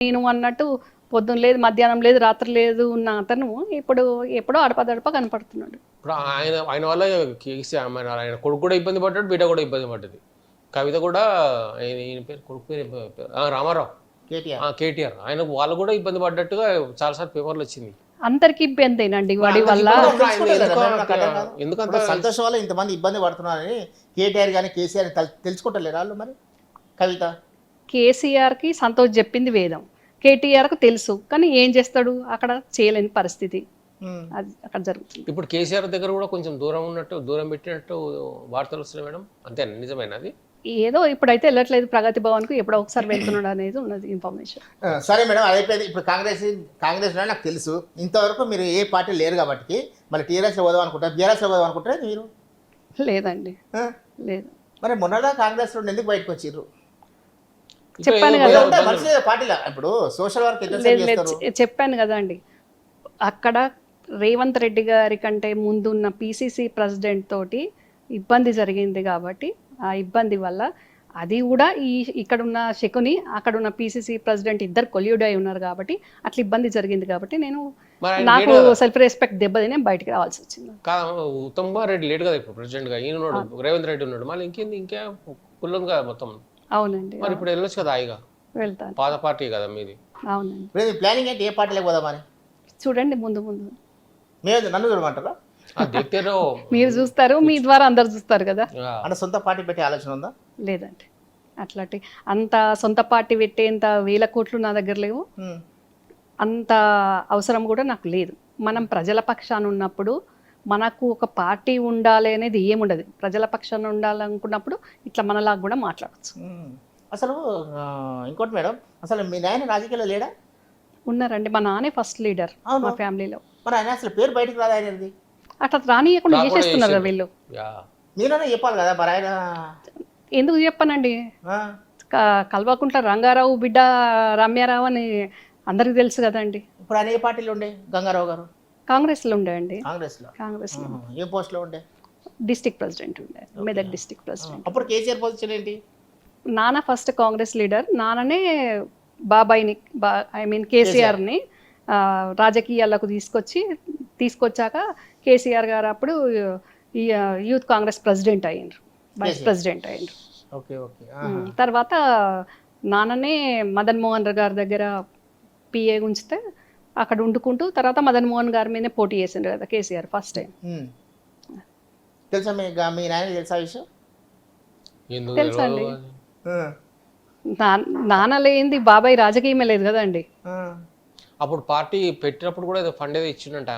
నేను అన్నట్టు పొద్దున లేదు, మధ్యాహ్నం లేదు, రాత్రి లేదు ఉన్న అతను ఇప్పుడు ఎప్పుడో అడపదడప కనపడుతున్నాడు. ఇప్పుడు ఆయన ఆయన వల్ల కేసీఆర్ ఆయన కొడుకు కూడా ఇబ్బంది పడ్డాడు, బిడ్డ కూడా ఇబ్బంది పడ్డది. కవిత కూడా ఈయన పేరు కొడుకు పేరు రామారావు కేటీఆర్ ఆయన వాళ్ళు కూడా ఇబ్బంది పడ్డట్టుగా చాలాసార్లు పేపర్లు వచ్చింది. అందరికి ఇబ్బందేనండి వాడి వల్ల. ఎందుకంటే సంతోషం వల్ల ఇంతమంది ఇబ్బంది పడుతున్నారని కేటీఆర్ కానీ కేసీఆర్ తెలుసుకుంటలేరు వాళ్ళు. మరి కవిత కేసీఆర్కి సంతోష్ చెప్పింది వేదం, కేటీఆర్కు తెలుసు, కానీ ఏం చేస్తాడు, అక్కడ చేయలేని పరిస్థితి అది అక్కడ జరుగుతుంది. ఇప్పుడు కేసీఆర్ దగ్గర కూడా కొంచెం దూరం పెట్టినట్టు వార్తలు వస్తున్నాయి మేడం, అంతేనా? నిజమేనా అది? ఏదో ఇప్పుడైతే వెళ్ళట్లేదు ప్రగతి భవన్కు, ఎప్పుడో ఒకసారి వెళ్తున్నాడు అనేది ఉన్నది ఇన్ఫర్మేషన్. సరే మేడం, అదైపోయింది. ఇప్పుడు కాంగ్రెస్ నాకు తెలుసు, ఇంతవరకు మీరు ఏ పార్టీ లేరు కాబట్టి మళ్ళీ టీఆర్ఎస్లో పోదాం అనుకుంటారు, బీఆర్ఎస్లో పోదాం అనుకుంటారా మీరు? లేదండి, లేదు. మరి మొన్నదా కాంగ్రెస్ నుండి ఎందుకు బయటకు వచ్చిర్రు? చెప్పాను కదా, పార్టీలో ఇప్పుడు సోషల్ వర్క్ చెప్పాను కదా అండి, అక్కడ రేవంత్ రెడ్డి గారి కంటే ముందున్న పిసిసి ప్రెసిడెంట్ తోటి ఇబ్బంది జరిగింది కాబట్టి ఆ ఇబ్బంది వల్ల అది కూడా ఇక్కడున్న శకుని అక్కడున్న పిసిసి ప్రెసిడెంట్ ఇద్దరు కొల్యూడ్ అయి ఉన్నారు కాబట్టి అట్లా ఇబ్బంది జరిగింది కాబట్టి నాకు సెల్ఫ్ రెస్పెక్ట్ దెబ్బతిని బయటకు రావాల్సి వచ్చింది. ఉత్తమ్ కుమార్ రెడ్డి లేడు కదా ఇప్పుడు ప్రెసిడెంట్ గా, ఈయన ఉన్నాడు, రేవంత్ రెడ్డి ఉన్నాడు, మళ్ళీ ఇంకా కుల్లం కదా మొత్తం. అవునండి, మరి ఇప్పుడు వెళ్ళొచ్చు కదా, హాయిగా వెళ్తాను. పాత పార్టీ కదా మీది. అవునండి, ప్లానింగ్ ఏంటి, ఏ పార్టీలోకి పోదాం అని చూడండి ముందు నన్ను చూడమంటారా? మీరు చూస్తారు, మీ ద్వారా అందరు చూస్తారు కదా. అంటే సొంత పార్టీ పెట్టే ఆలోచన ఉందా? లేదండి, అట్లాంటి అంత సొంత పార్టీ పెట్టేంత 1000 కోట్లు నా దగ్గర లేవు, అంత అవసరం కూడా నాకు లేదు. మనం ప్రజల పక్షాన ఉన్నప్పుడు మనకు ఒక పార్టీ ఉండాలి అనేది ఏముండదు, ప్రజల పక్షాన ఉండాలనుకున్నప్పుడు ఇట్లా మనలాగా కూడా మాట్లాడచ్చు. అసలు ఇంకోటి మేడం, అసలు మీ నాయన రాజకీయాల్లో లేడా? ఉన్నారండి, మా నానే ఫస్ట్ లీడర్ మా ఫ్యామిలీలో. మరి ఆయన అసలు పేరు బయటకు రాదు ఆయనది, అట్లా రానియకుండా చేసేస్తున్నారు కదా వీళ్ళు. మీరన్నా చెప్పాలి కదా మరి. ఆయన ఎందుకు చెప్పానండి, కల్వకుంట్ల రంగారావు బిడ్డ రమ్యారావు అని అందరికి తెలుసు కదండి. ఇప్పుడు ఆయన ఏ పార్టీలో ఉండే? గంగారావు గారు కాంగ్రెస్లో ఉండే అండి. కాంగ్రెస్లో ఏ పోస్ట్లో ఉండే? డిస్ట్రిక్ట్ ప్రెసిడెంట్ ఉండే, మెదక్ డిస్ట్రిక్ట్ ప్రెసిడెంట్. అప్పుడు కేసీఆర్ పొజిషన్ ఏంటి? నాన్న ఫస్ట్ కాంగ్రెస్ లీడర్, నాన్ననే బాబాయిని కేసీఆర్ని రాజకీయాలకు తీసుకొచ్చాక కేసీఆర్ గారు అప్పుడు యూత్ కాంగ్రెస్ ప్రెసిడెంట్ అయ్యిండ్రు, వైస్ ప్రెసిడెంట్ అయ్యిండ్రు. తర్వాత నాన్ననే మదన్ మోహన్ గారి దగ్గర పిఏ ఉంచితే అక్కడ వండుకుంటూ తర్వాత మదన్ మోహన్ గారి మీదనే పోటీ చేసిండ్రు కదా కేసీఆర్ ఫస్ట్ టైం. తెలుసా మీ నాయన తెలుసా విషయం? తెలుసా అండి, నాన్న లేనిది బాబాయ్ రాజకీయమే లేదు కదండి. అప్పుడు పార్టీ పెట్టినప్పుడు కూడా ఫండ్ ఏదో ఇచ్చిందంట.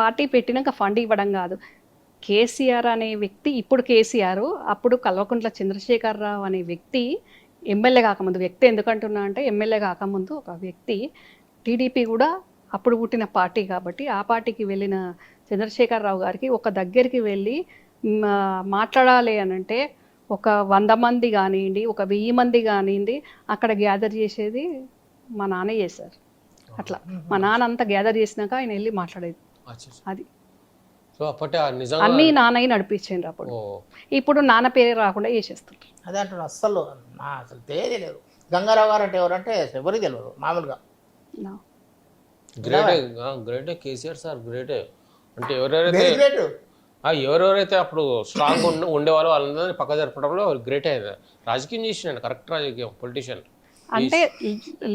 పార్టీ పెట్టినాక ఫండ్ ఇవ్వడం కాదు, కేసీఆర్ అనే వ్యక్తి, ఇప్పుడు కేసీఆర్, అప్పుడు కల్వకుంట్ల చంద్రశేఖరరావు అనే వ్యక్తి ఎమ్మెల్యే కాకముందు, వ్యక్తి ఎందుకంటున్నా అంటే ఎమ్మెల్యే కాకముందు ఒక వ్యక్తి, టీడీపీ కూడా అప్పుడు పుట్టిన పార్టీ కాబట్టి ఆ పార్టీకి వెళ్ళిన చంద్రశేఖరరావు గారికి ఒక దగ్గరికి వెళ్ళి మాట్లాడాలి అని అంటే ఒక 100 మంది కానివ్వండి, ఒక 1000 మంది కానివ్వండి, అక్కడ గ్యాదర్ చేసేది మా నాన్న చేశారు. అట్లా మా నాన్న అంతా గ్యాదర్ చేసినాక ఆయన వెళ్ళి మాట్లాడేది. అది అన్నీ నాన్నయ్య నడిపించండి అప్పుడు. ఇప్పుడు నాన్న పేరే రాకుండా చేసేస్తుంటారు. అదే అంటున్నా, అసలు తెలియదు. గంగారావు గారు అంటే ఎవరంటే ఎవరికి తెలియదు మామూలుగా. గ్రేటే కేసీఆర్ సార్, గ్రేటే. అంటే ఎవరెవరైతే అప్పుడు స్ట్రాంగ్ ఉండేవాళ్ళు వాళ్ళందరినీ పక్క జరపడంలో గ్రేట్ అయింది. రాజకీయం చేసినాడు, కరెక్ట్ రాజకీయం, పొలిటీషియన్. అంటే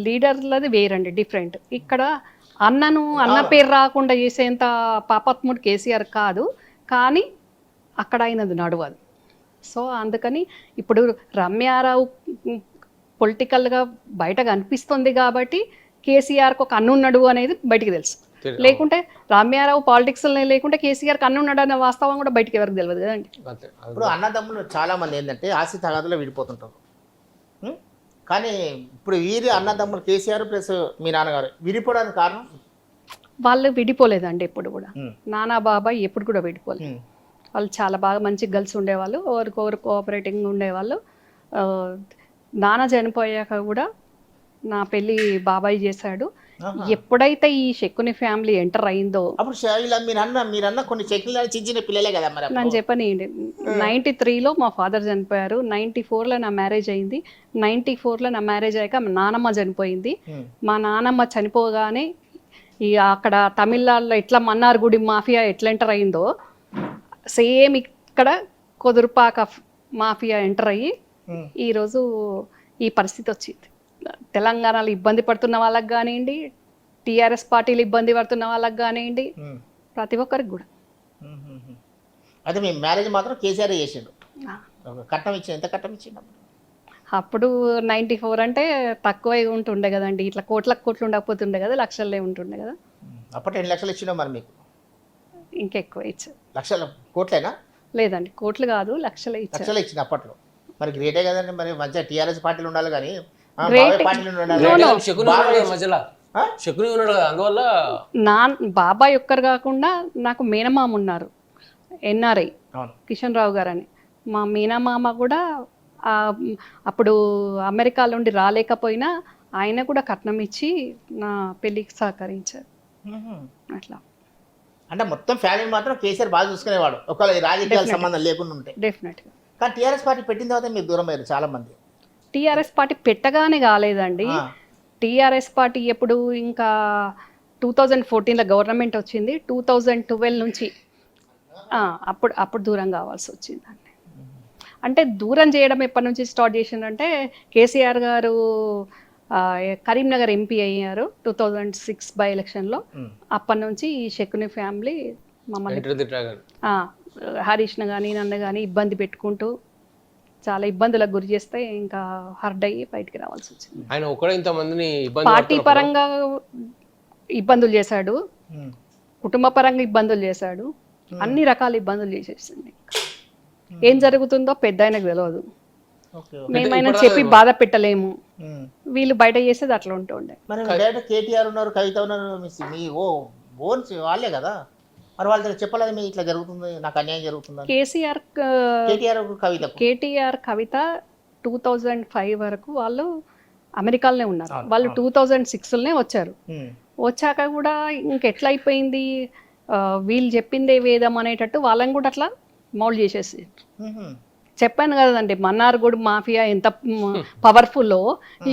లీడర్లది వేరండి, డిఫరెంట్. ఇక్కడ అన్న పేరు రాకుండా చేసేంత పాపాత్ముడు కేసీఆర్ కాదు, కానీ అక్కడ అయినది నడవదు. సో అందుకని ఇప్పుడు రమ్యారావు పొలిటికల్గా బయటకు అనిపిస్తుంది కాబట్టి కేసీఆర్కి ఒక అన్నున్నాడు అనేది బయటికి తెలుసు. లేకుంటే రమ్యారావు పాలిటిక్స్ లేకుంటే కేసీఆర్కి అన్నున్నాడు అనే వాస్తవం కూడా బయటికి ఎవరికి తెలియదు కదండి. ఇప్పుడు అన్నదమ్ములు చాలా మంది ఏంటంటే ఆస్తి తగాదులో విడిపోతుంటారు, కానీ ఇప్పుడు వీరి అన్నదమ్ములు కేసీఆర్ ప్లస్ మీ నాన్నగారు విడిపోవడానికి కారణం? వాళ్ళు విడిపోలేదండి ఎప్పుడు కూడా, నానా బాబాయ్ ఎప్పుడు కూడా విడిపోలేదు. వాళ్ళు చాలా బాగా మంచి కలిసి ఉండేవాళ్ళు, ఒకరికొకరు కోఆపరేటింగ్ ఉండేవాళ్ళు. నాన్న చనిపోయాక కూడా నా పెళ్లి బాబాయ్ చేశాడు. ఆహా. ఎప్పుడైతే ఈ శకుని ఫ్యామిలీ ఎంటర్ అయిందో, అప్పుడు ఇలా మీరన్న కొన్ని చెక్కిలు చిన్న చిన్న పిల్లలే కదా మరి అప్పుడు. నన్ను చెప్పని 93లో మా ఫాదర్ చనిపోయారు, 94లో నా మ్యారేజ్ అయింది, 94లో నా మ్యారేజ్ అయ్యాక మా నానమ్మ చనిపోయింది. మా నానమ్మ చనిపోగానే ఈ అక్కడ తమిళనాడులో ఎట్లా మన్నార్గుడి మాఫియా ఎట్లా ఎంటర్ అయిందో సేమ్ ఇక్కడ కుదురుపాక మాఫియా ఎంటర్ అయ్యి ఈరోజు ఈ పరిస్థితి వచ్చింది. తెలంగాణలో ఇబ్బంది పడుతున్న వాళ్ళకి కానివ్వండి, టీఆర్ఎస్ పార్టీలు ఇబ్బంది పడుతున్న వాళ్ళకి కానివ్వండి, ప్రతి ఒక్కరికి కూడా. అయితే మీ మ్యారేజ్ మాత్రం కేసీఆర్ చేసిండు. కట్నం ఇచ్చిండు, ఎంత కట్నం ఇచ్చిండు? అప్పుడు 94 అంటే తక్కువ ఉంటుండే కదండి, ఇట్లా కోట్లు ఉండకపోతుండే కదా, లక్షల్లో ఉంటుండే కదా. అప్పటి 2 లక్షలు ఇచ్చిండో మరి మీకు? ఇంకెక్కువ ఇచ్చారు. లక్షలు కోట్లేనా? లేదండి, కోట్లు కాదు, లక్షలే ఇచ్చారు. లక్షలు ఇచ్చింది అప్పట్లో. మరి గ్రేటే కదండి. మరి మంచిగా టీఆర్ఎస్ పార్టీలు ఉండాలి కానీ Great. పార్టీలు శకుని ఉన్నాడు కదా మధ్యలో, శకుని ఉన్నాడు కదా, అందువల్ల బాబాయ్ ఒక్కరు కాకుండా నాకు మేనమామ ఉన్నారు, ఎన్ఆర్ఐ అవును. కిషన్ రావు గారు అని. మా మీనమామ కూడా అప్పుడు అమెరికాలో ఉండి రాలేకపోయినా ఆయన కూడా కట్నం ఇచ్చి నా పెళ్ళికి సహకరించారు. అట్లా అంటే మొత్తం ఫ్యామిలీ మాత్రం కేసీఆర్ బాగా చూసుకునేవాడు, ఒకవేళ రాజకీయాల సంబంధం లేకుండా ఉంటే. డెఫినెట్గా. కానీ టీఆర్ఎస్ పార్టీ పెట్టిన తర్వాత మీరు దూరం అయ్యారు చాలా మంది. టీఆర్ఎస్ పార్టీ పెట్టగానే కాలేదండి. టీఆర్ఎస్ పార్టీ ఎప్పుడు ఇంకా 2014లో గవర్నమెంట్ వచ్చింది, 2012 నుంచి అప్పుడు దూరం కావాల్సి వచ్చిందండి. అంటే దూరం చేయడం ఎప్పటి నుంచి స్టార్ట్ చేసిందంటే కేసీఆర్ గారు కరీంనగర్ ఎంపీ అయ్యారు 2006 బై ఎలక్షన్లో. అప్పటి నుంచి ఈ శకుని ఫ్యామిలీ మమ్మల్ని హరీష్ను కానీ నన్ను కానీ ఇబ్బంది పెట్టుకుంటూ చాలా ఇబ్బందులకు గురి చేస్తే ఇంకా హర్డ్ అయ్యి బయటికి రావాల్సి వచ్చింది. ఆయన ఒక్కడే ఇంతమందిని పార్టీ పరంగా ఇబ్బందులు చేశాడు, కుటుంబ పరంగా ఇబ్బందులు చేశాడు, అన్ని రకాల ఇబ్బందులు చేసేసింది. ఏం జరుగుతుందో పెద్ద ఆయనకు తెలియదు, మేమైనా చెప్పి బాధ పెట్టలేము, వీళ్ళు బయట చేసేది అట్లా ఉంటుండే. మరి కేటీఆర్ ఉన్నారు, కవిత ఉన్నారు, మీ ఓన్ వాళ్ళే కదా, మరి వాళ్ళ దగ్గర చెప్పలేదు మీ ఇట్లా జరుగుతుంది, నాకు అన్యాయం జరుగుతుంది? కేటీఆర్ కవిత 2005 వరకు వాళ్ళు అమెరికాలోనే ఉన్నారు. వాళ్ళు 2006లోనే వచ్చారు. వచ్చాక కూడా ఇంకెట్లా అయిపోయింది, వీళ్ళు చెప్పిందే వేదం అనేటట్టు వాళ్ళని కూడా అట్లా మౌల్డ్ చేసేసి. చెప్పాను కదండి, మన్నార్గుడి మాఫియా ఎంత పవర్ఫుల్లో,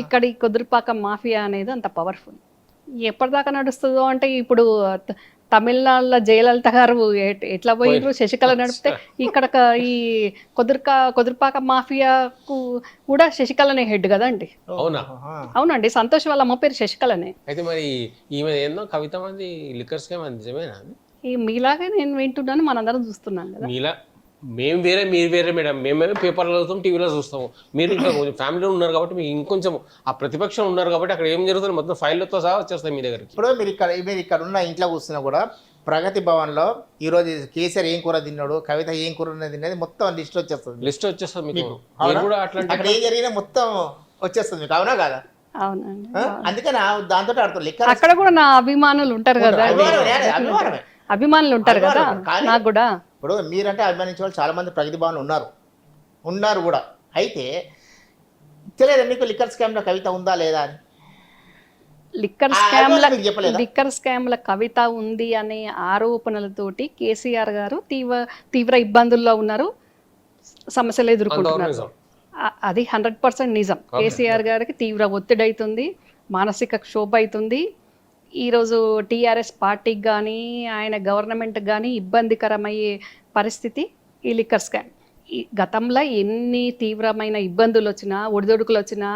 ఇక్కడ ఈ కుదురుపాక మాఫియా అనేది అంత పవర్ఫుల్. ఎప్పటిదాకా నడుస్తుందో అంటే ఇప్పుడు తమిళనాడులో జయలలిత గారు ఎట్లా పోయినారు, శశికళ నడిపితే ఇక్కడ ఈ కుదురుపాక మాఫియాకు కూడా శశికళనే హెడ్ కదండి. అవునండి, సంతోష్ వాళ్ళ అమ్మ పేరు శశికళనే. అయితే మరి ఈమె ఏందో కవిత మంది లిక్కర్ స్కామ్ అది నిజమేనా? ఈ మీలాగే నేను వింటున్నాను, మనందరం చూస్తున్నాను కదా. మీలా మేము వేరే మీరు వేరే మేడం, మేమేమో పేపర్లో చూస్తాం, టీవీలో చూస్తాము, మీరు ఇంకా కొంచెం ఫ్యామిలీలో ఉన్నారు కాబట్టి మీకు ఇంకొంచెం ఆ ప్రతిపక్షం ఉన్నారు కాబట్టి అక్కడ ఏం జరుగుతుంది మొత్తం ఫైళ్ళతో సహా వచ్చేస్తాయి మీ దగ్గరికి. ఇప్పుడు మీరు ఇక్కడ ఉన్న ఇంట్లో కూర్చున్నా కూడా ప్రగతి భవన్లో ఈరోజు కేసీఆర్ ఏం కూర తిన్నాడు, కవిత ఏం కూర తిన్నది మొత్తం లిస్ట్ వచ్చేస్తుంది మీకు. అక్కడ ఏం జరిగినా మొత్తం వచ్చేస్తుంది మీకు, అవునా కదా? అవునండి, అందుకని దాంతో ఆడుతుంది. అక్కడ కూడా నా అభిమానులు ఉంటారు కదా, అభిమానులు ఉంటారు కదా నాకు కూడా. ఇప్పుడు మీరంటే అభిమానించే వాళ్ళు చాలా మంది ప్రగతి భవన్లు ఉన్నారు కూడా. అయితే తెలియదు మీకు లిక్కర్ స్కామ్లో కవిత ఉందా లేదా అని? లిక్కర్ స్కామ్ల కవిత ఉంది అనే ఆరోపణలతోటి కేసీఆర్ గారు తీవ్ర ఇబ్బందుల్లో ఉన్నారు, సమస్యలు ఎదుర్కొంటున్నారు. అది 100% నిజం. కేసీఆర్ గారికి తీవ్ర ఒత్తిడి అవుతుంది, మానసిక క్షోభ అవుతుంది. ఈరోజు టీఆర్ఎస్ పార్టీకి కానీ ఆయన గవర్నమెంట్కి కానీ ఇబ్బందికరమయ్యే పరిస్థితి ఈ లిక్కర్ స్కామ్. ఈ గతంలో ఎన్ని తీవ్రమైన ఇబ్బందులు వచ్చినా, ఒడిదొడుకులు వచ్చినా,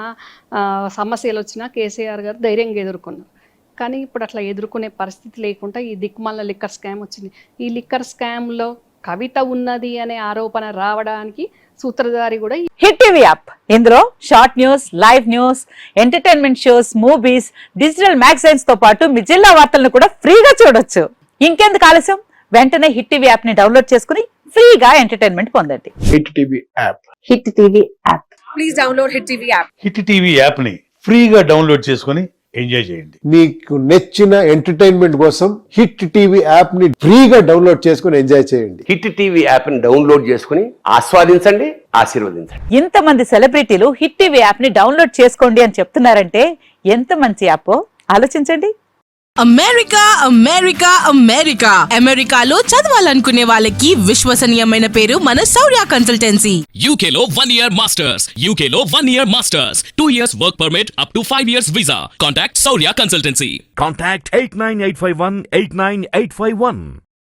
సమస్యలు వచ్చినా కేసీఆర్ గారు ధైర్యంగా ఎదుర్కొన్నారు. కానీ ఇప్పుడు అట్లా ఎదుర్కొనే పరిస్థితి లేకుండా ఈ దిక్కుమాల లిక్కర్ స్కామ్ వచ్చింది. ఈ లిక్కర్ స్కామ్లో కవిత ఉన్నది అనే ఆరోపణ రావడానికి సూత్రధారి కూడా హిట్ టీవీ యాప్. ఇందులో short news, live news, entertainment shows, movies, digital magazines తో పాటు మీ జిల్లా వార్తలను కూడా ఫ్రీగా చూడొచ్చు. ఇంకెందుకు ఆలస్యం, వెంటనే హిట్ టీవీ యాప్ ని డౌన్లోడ్ చేసుకుని ఫ్రీగా ఎంటర్టైన్మెంట్ పొందండి. Hit TV app. Hit TV app. Please download hit TV app. Hit TV app ని ఫ్రీగా డౌన్లోడ్ చేసుకుని ఎంజాయ్ చేయండి. మీకు నచ్చిన ఎంటర్టైన్మెంట్ కోసం హిట్ టీవీ యాప్ ని ఫ్రీగా డౌన్లోడ్ చేసుకుని ఎంజాయ్ చేయండి. హిట్ టీవీ యాప్ ని డౌన్లోడ్ చేసుకుని ఆస్వాదించండి, ఆశీర్వదించండి. ఇంతమంది సెలబ్రిటీలు హిట్ టీవీ యాప్ ని డౌన్లోడ్ చేసుకోండి అని చెప్తున్నారంటే ఎంత మంచి యాప్ ఆలోచించండి. అమెరికా అమెరికా అమెరికా అమెరికాలో చదవాలనుకునే వాళ్ళకి విశ్వసనీయమైన పేరు మన శౌర్య కన్సల్టెన్సీ. UK లో 1 year masters. UK లో 1 year masters. 2 years work permit up to 5 years visa. Contact Saurya Consultancy. Contact 89851 89851.